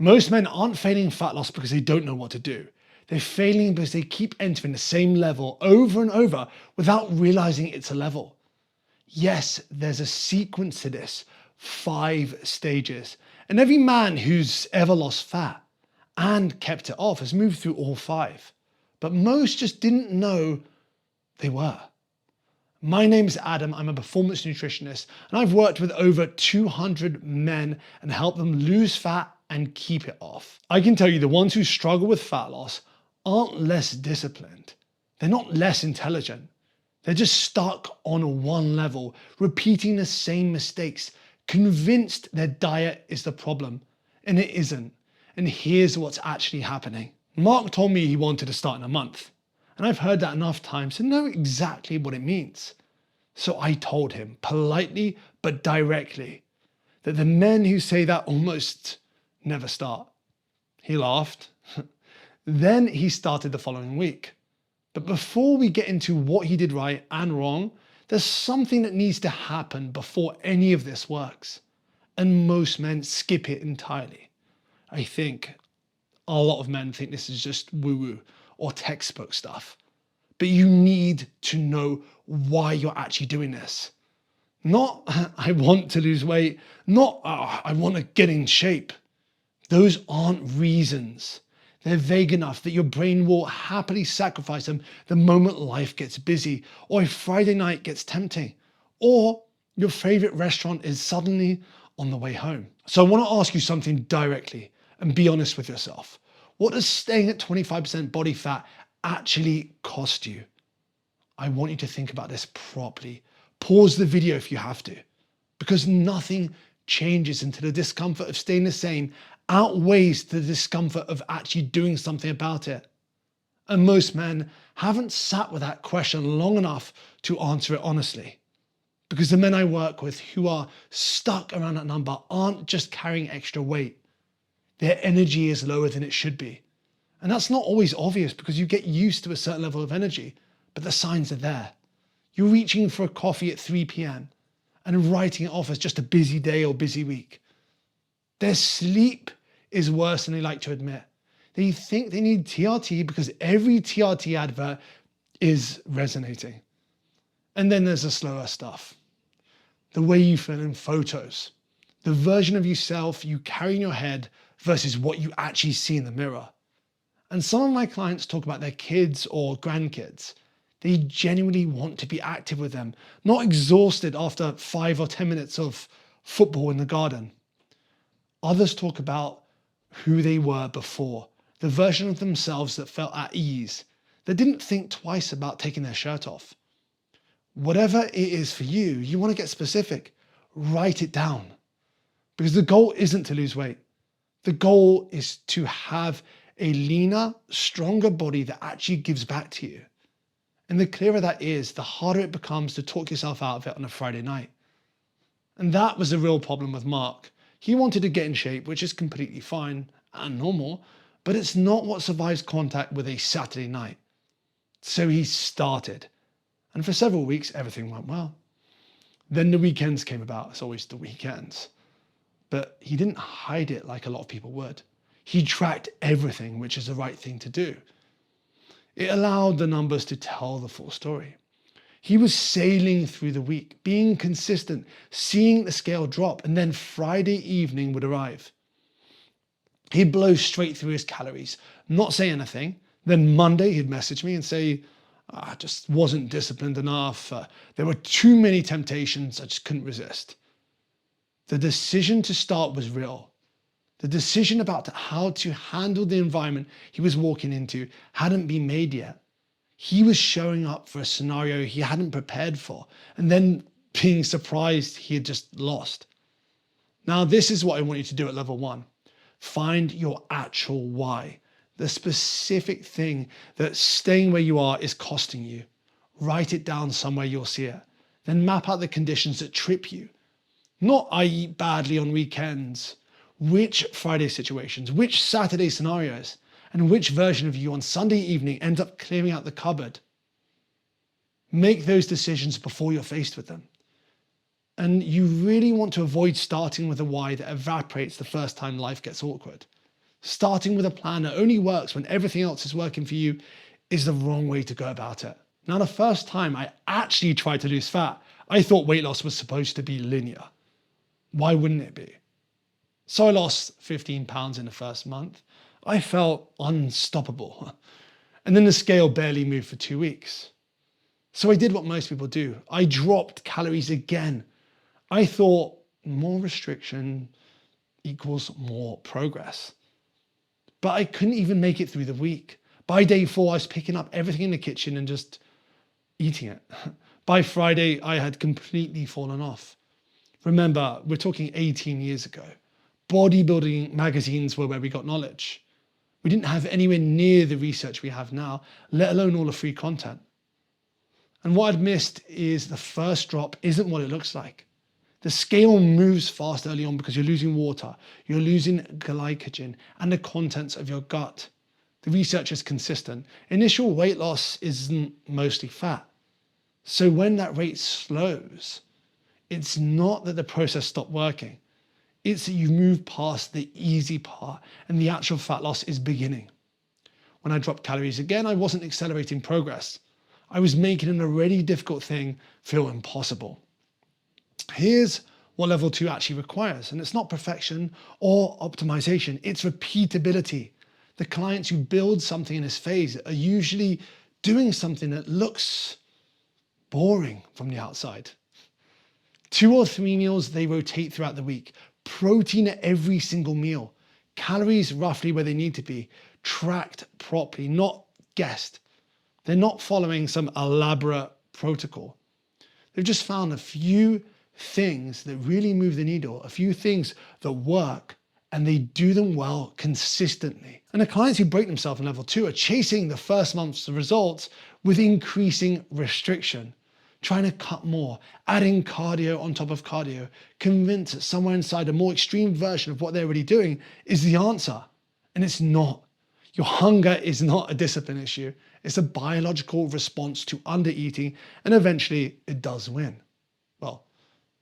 Most men aren't failing fat loss because they don't know what to do. They're failing because they keep entering the same level over and over without realizing it's a level. Yes, there's a sequence to this, 5 stages. And every man who's ever lost fat and kept it off has moved through all 5. But most just didn't know they were. My name's Adam, I'm a performance nutritionist, and I've worked with over 200 men and helped them lose fat and keep it off. I can tell you the ones who struggle with fat loss aren't less disciplined. They're not less intelligent. They're just stuck on one level, repeating the same mistakes, convinced their diet is the problem, and it isn't. And here's what's actually happening. Mark told me he wanted to start in a month, and I've heard that enough times to know exactly what it means. So I told him, politely but directly, that the men who say that almost never start. He laughed. Then he started the following week. But before we get into what he did right and wrong, there's something that needs to happen before any of this works. And most men skip it entirely. I think a lot of men think this is just woo-woo or textbook stuff. But you need to know why you're actually doing this. Not, I want to lose weight, not, I want to get in shape. Those aren't reasons. They're vague enough that your brain will happily sacrifice them the moment life gets busy, or if Friday night gets tempting, or your favorite restaurant is suddenly on the way home. So I want to ask you something directly and be honest with yourself. What does staying at 25% body fat actually cost you? I want you to think about this properly. Pause the video if you have to, because nothing changes until the discomfort of staying the same outweighs the discomfort of actually doing something about it. And most men haven't sat with that question long enough to answer it honestly. Because the men I work with who are stuck around that number aren't just carrying extra weight. Their energy is lower than it should be. And that's not always obvious because you get used to a certain level of energy, but the signs are there. You're reaching for a coffee at 3 p.m. and writing it off as just a busy day or busy week. Their sleep is worse than they like to admit. They think they need TRT because every TRT advert is resonating. And then there's the slower stuff. The way you feel in photos, the version of yourself you carry in your head versus what you actually see in the mirror. And some of my clients talk about their kids or grandkids. They genuinely want to be active with them, not exhausted after 5 or 10 minutes of football in the garden. Others talk about who they were before, the version of themselves that felt at ease, that didn't think twice about taking their shirt off. Whatever it is for you, you want to get specific, write it down. Because the goal isn't to lose weight. The goal is to have a leaner, stronger body that actually gives back to you. And the clearer that is, the harder it becomes to talk yourself out of it on a Friday night. And that was the real problem with Mark. He wanted to get in shape, which is completely fine and normal, but it's not what survives contact with a Saturday night. So he started. And for several weeks, everything went well. Then the weekends came about. It's always the weekends. But he didn't hide it like a lot of people would. He tracked everything, which is the right thing to do. It allowed the numbers to tell the full story. He was sailing through the week, being consistent, seeing the scale drop, and then Friday evening would arrive. He'd blow straight through his calories, not say anything. Then Monday, he'd message me and say, I just wasn't disciplined enough. There were too many temptations. I just couldn't resist. The decision to start was real. The decision about how to handle the environment he was walking into hadn't been made yet. He was showing up for a scenario he hadn't prepared for, and then being surprised he had just lost. Now, this is what I want you to do at level 1. Find your actual why, the specific thing that staying where you are is costing you. Write it down somewhere you'll see it. Then map out the conditions that trip you. Not I eat badly on weekends. Which Friday situations, which Saturday scenarios, and which version of you on Sunday evening ends up clearing out the cupboard. Make those decisions before you're faced with them. And you really want to avoid starting with a why that evaporates the first time life gets awkward. Starting with a plan that only works when everything else is working for you is the wrong way to go about it. Now, the first time I actually tried to lose fat, I thought weight loss was supposed to be linear. Why wouldn't it be? So I lost 15 pounds in the first month. I felt unstoppable. And then the scale barely moved for 2 weeks. So I did what most people do. I dropped calories again. I thought more restriction equals more progress. But I couldn't even make it through the week. By day 4, I was picking up everything in the kitchen and just eating it. By Friday, I had completely fallen off. Remember, we're talking 18 years ago. Bodybuilding magazines were where we got knowledge. We didn't have anywhere near the research we have now, let alone all the free content. And what I'd missed is the first drop isn't what it looks like. The scale moves fast early on because you're losing water, you're losing glycogen and the contents of your gut. The research is consistent. Initial weight loss isn't mostly fat. So when that rate slows, it's not that the process stopped working. It's that you've moved past the easy part and the actual fat loss is beginning. When I dropped calories again, I wasn't accelerating progress. I was making an already difficult thing feel impossible. Here's what level 2 actually requires, and it's not perfection or optimization, it's repeatability. The clients who build something in this phase are usually doing something that looks boring from the outside. 2 or 3 meals they rotate throughout the week, protein at every single meal, calories roughly where they need to be, tracked properly, not guessed. They're not following some elaborate protocol. They've just found a few things that really move the needle, a few things that work, and they do them well consistently. And the clients who break themselves in level 2 are chasing the first month's results with increasing restriction, trying to cut more, adding cardio on top of cardio, convinced that somewhere inside a more extreme version of what they're already doing is the answer. And it's not. Your hunger is not a discipline issue. It's a biological response to undereating, and eventually it does win. Well,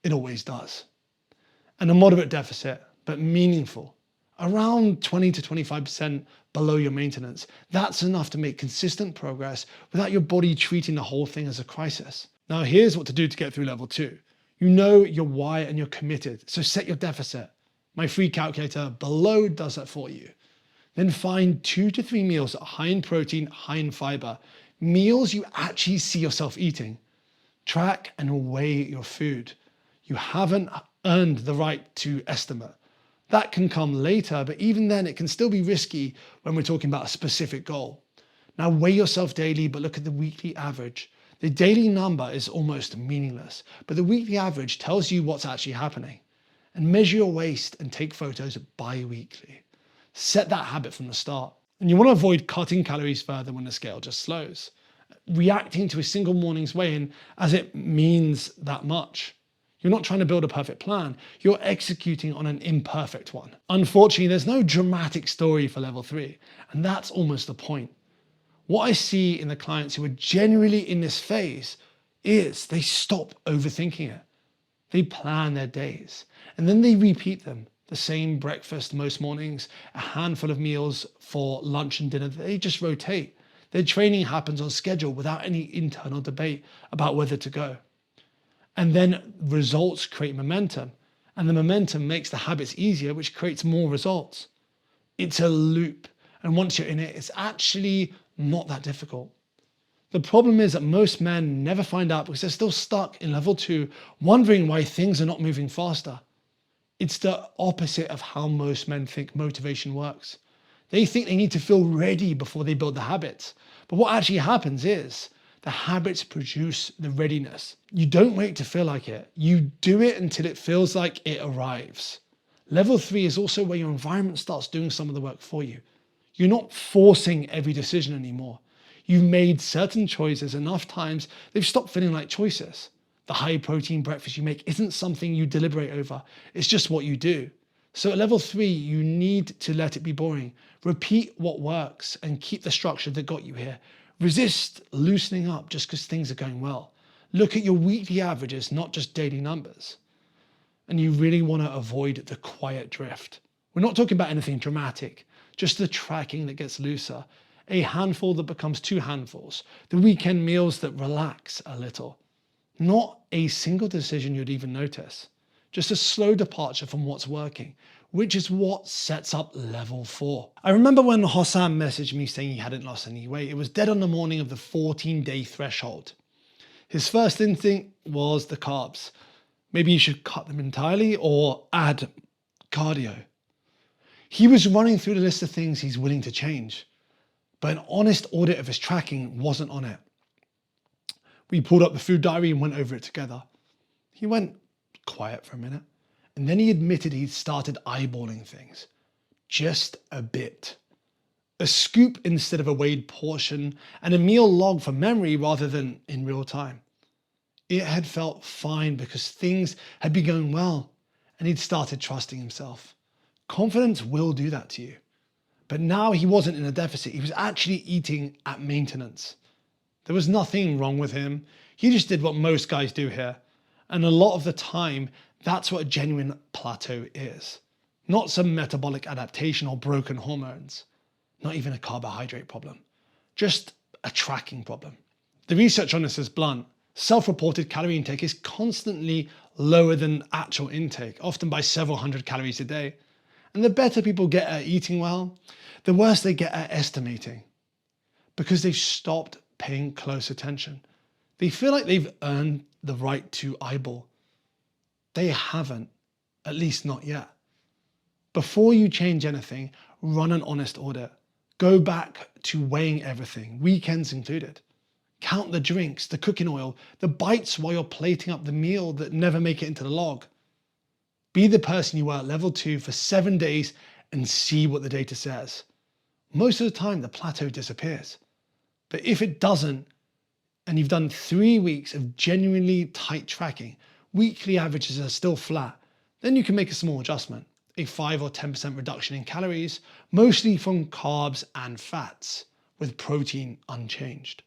it always does. And a moderate deficit, but meaningful, around 20 to 25% below your maintenance. That's enough to make consistent progress without your body treating the whole thing as a crisis. Now, here's what to do to get through level 2. You know your why and you're committed, so set your deficit. My free calculator below does that for you. Then find 2 to 3 meals that are high in protein, high in fiber, meals you actually see yourself eating. Track and weigh your food. You haven't earned the right to estimate. That can come later, but even then it can still be risky when we're talking about a specific goal. Now weigh yourself daily, but look at the weekly average. The daily number is almost meaningless, but the weekly average tells you what's actually happening. And measure your waist and take photos bi-weekly. Set that habit from the start. And you want to avoid cutting calories further when the scale just slows. Reacting to a single morning's weigh-in as it means that much. You're not trying to build a perfect plan. You're executing on an imperfect one. Unfortunately, there's no dramatic story for level 3, and that's almost the point. What I see in the clients who are genuinely in this phase is they stop overthinking it. They plan their days, and then they repeat them. The same breakfast most mornings, a handful of meals for lunch and dinner. They just rotate. Their training happens on schedule without any internal debate about whether to go. And then results create momentum, and the momentum makes the habits easier, which creates more results. It's a loop, and once you're in it, it's actually not that difficult. The problem is that most men never find out because they're still stuck in level 2, wondering why things are not moving faster. It's the opposite of how most men think motivation works. They think they need to feel ready before they build the habits. But what actually happens is the habits produce the readiness. You don't wait to feel like it. You do it until it feels like it arrives. Level 3 is also where your environment starts doing some of the work for you. You're not forcing every decision anymore. You've made certain choices enough times, they've stopped feeling like choices. The high protein breakfast you make isn't something you deliberate over. It's just what you do. So at level 3, you need to let it be boring. Repeat what works and keep the structure that got you here. Resist loosening up just because things are going well. Look at your weekly averages, not just daily numbers. And you really want to avoid the quiet drift. We're not talking about anything dramatic, just the tracking that gets looser, a handful that becomes two handfuls, the weekend meals that relax a little. Not a single decision you'd even notice, just a slow departure from what's working, which is what sets up level 4. I remember when Hossam messaged me saying he hadn't lost any weight, it was dead on the morning of the 14-day threshold. His first instinct was the carbs. Maybe you should cut them entirely or add cardio. He was running through the list of things he's willing to change, but an honest audit of his tracking wasn't on it. We pulled up the food diary and went over it together. He went quiet for a minute, and then he admitted he'd started eyeballing things. Just a bit. A scoop instead of a weighed portion, and a meal log for memory rather than in real time. It had felt fine because things had been going well, and he'd started trusting himself. Confidence will do that to you. But now he wasn't in a deficit, he was actually eating at maintenance. There was nothing wrong with him. He just did what most guys do here. And a lot of the time, that's what a genuine plateau is. Not some metabolic adaptation or broken hormones. Not even a carbohydrate problem. Just a tracking problem. The research on this is blunt. Self-reported calorie intake is constantly lower than actual intake, often by several hundred calories a day. And the better people get at eating well, the worse they get at estimating. Because they've stopped paying close attention. They feel like they've earned the right to eyeball. They haven't, at least not yet. Before you change anything, run an honest audit. Go back to weighing everything, weekends included. Count the drinks, the cooking oil, the bites while you're plating up the meal that never make it into the log. Be the person you were at level 2 for 7 days and see what the data says. Most of the time, the plateau disappears. But if it doesn't, and you've done 3 weeks of genuinely tight tracking, weekly averages are still flat, then you can make a small adjustment, a 5 or 10% reduction in calories, mostly from carbs and fats, with protein unchanged.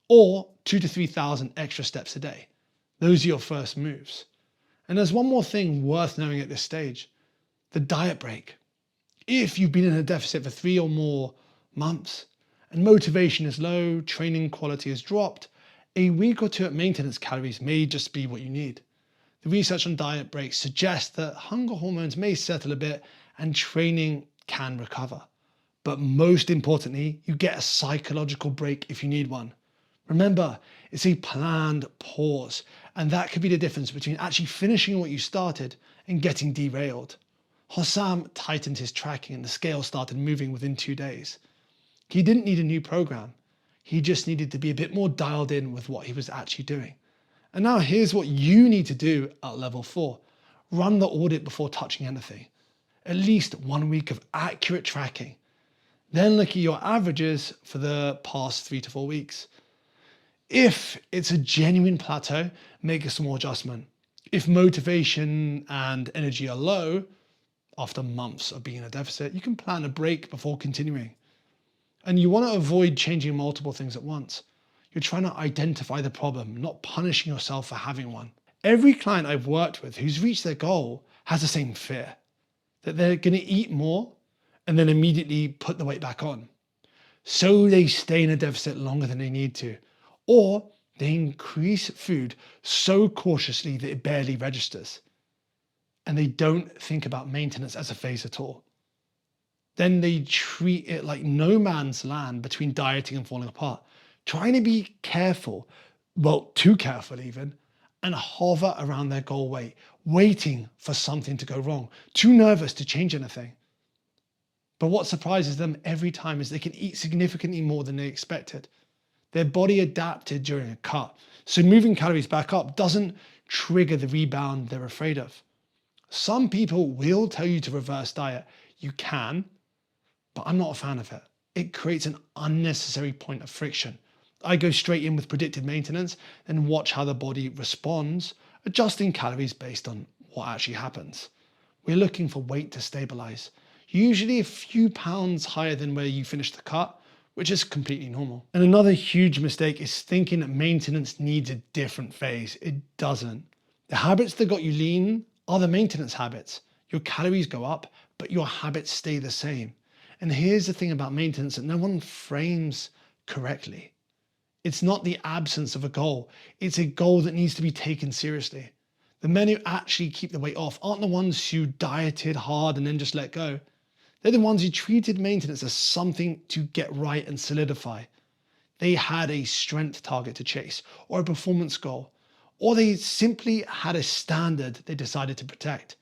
Or 2,000 to 3,000 extra steps a day. Those are your first moves. And there's one more thing worth knowing at this stage, the diet break. If you've been in a deficit for 3 or more months, and motivation is low, training quality has dropped, a week or 2 at maintenance calories may just be what you need. The research on diet breaks suggests that hunger hormones may settle a bit and training can recover. But most importantly, you get a psychological break if you need one. Remember, it's a planned pause, and that could be the difference between actually finishing what you started and getting derailed. Hossam tightened his tracking and the scale started moving within 2 days. He didn't need a new program. He just needed to be a bit more dialed in with what he was actually doing. And now here's what you need to do at level 4. Run the audit before touching anything. At least 1 week of accurate tracking. Then look at your averages for the past 3 to 4 weeks. If it's a genuine plateau, make a small adjustment. If motivation and energy are low, after months of being in a deficit, you can plan a break before continuing. And you want to avoid changing multiple things at once. You're trying to identify the problem, not punishing yourself for having one. Every client I've worked with who's reached their goal has the same fear, that they're going to eat more and then immediately put the weight back on. So they stay in a deficit longer than they need to, or they increase food so cautiously that it barely registers. And they don't think about maintenance as a phase at all. Then they treat it like no man's land between dieting and falling apart, trying to be careful, well, too careful even, and hover around their goal weight, waiting for something to go wrong, too nervous to change anything. But what surprises them every time is they can eat significantly more than they expected. Their body adapted during a cut, so moving calories back up doesn't trigger the rebound they're afraid of. Some people will tell you to reverse diet. You can, but I'm not a fan of it. It creates an unnecessary point of friction. I go straight in with predicted maintenance and watch how the body responds, adjusting calories based on what actually happens. We're looking for weight to stabilize, usually a few pounds higher than where you finished the cut, which is completely normal. And another huge mistake is thinking that maintenance needs a different phase. It doesn't. The habits that got you lean are the maintenance habits. Your calories go up, but your habits stay the same. And here's the thing about maintenance that no one frames correctly. It's not the absence of a goal. It's a goal that needs to be taken seriously. The men who actually keep the weight off aren't the ones who dieted hard and then just let go. They're the ones who treated maintenance as something to get right and solidify. They had a strength target to chase, or a performance goal, or they simply had a standard they decided to protect.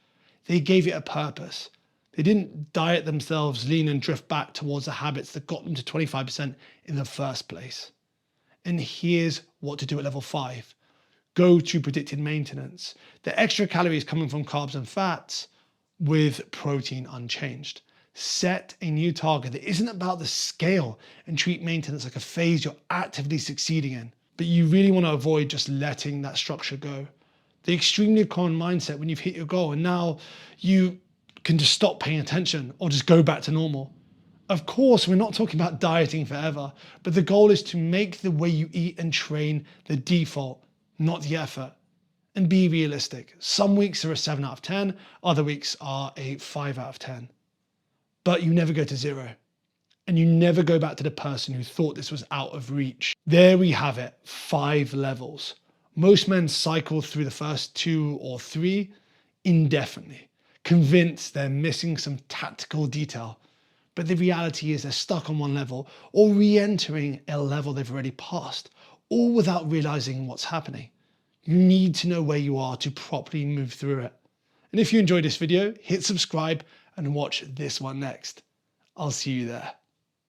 They gave it a purpose. They didn't diet themselves lean and drift back towards the habits that got them to 25% in the first place. And here's what to do at level 5. Go to predicted maintenance. The extra calories coming from carbs and fats with protein unchanged. Set a new target that isn't about the scale and treat maintenance like a phase you're actively succeeding in. But you really want to avoid just letting that structure go. The extremely common mindset when you've hit your goal and now you can just stop paying attention or just go back to normal. Of course, we're not talking about dieting forever, but the goal is to make the way you eat and train the default, not the effort. And be realistic. Some weeks are a 7 out of 10, other weeks are a 5 out of 10. But you never go to 0. And you never go back to the person who thought this was out of reach. There we have it, 5 levels. Most men cycle through the first 2 or 3 indefinitely, convinced they're missing some tactical detail. But the reality is they're stuck on one level or re-entering a level they've already passed, all without realizing what's happening. You need to know where you are to properly move through it. And if you enjoyed this video, hit subscribe and watch this one next. I'll see you there.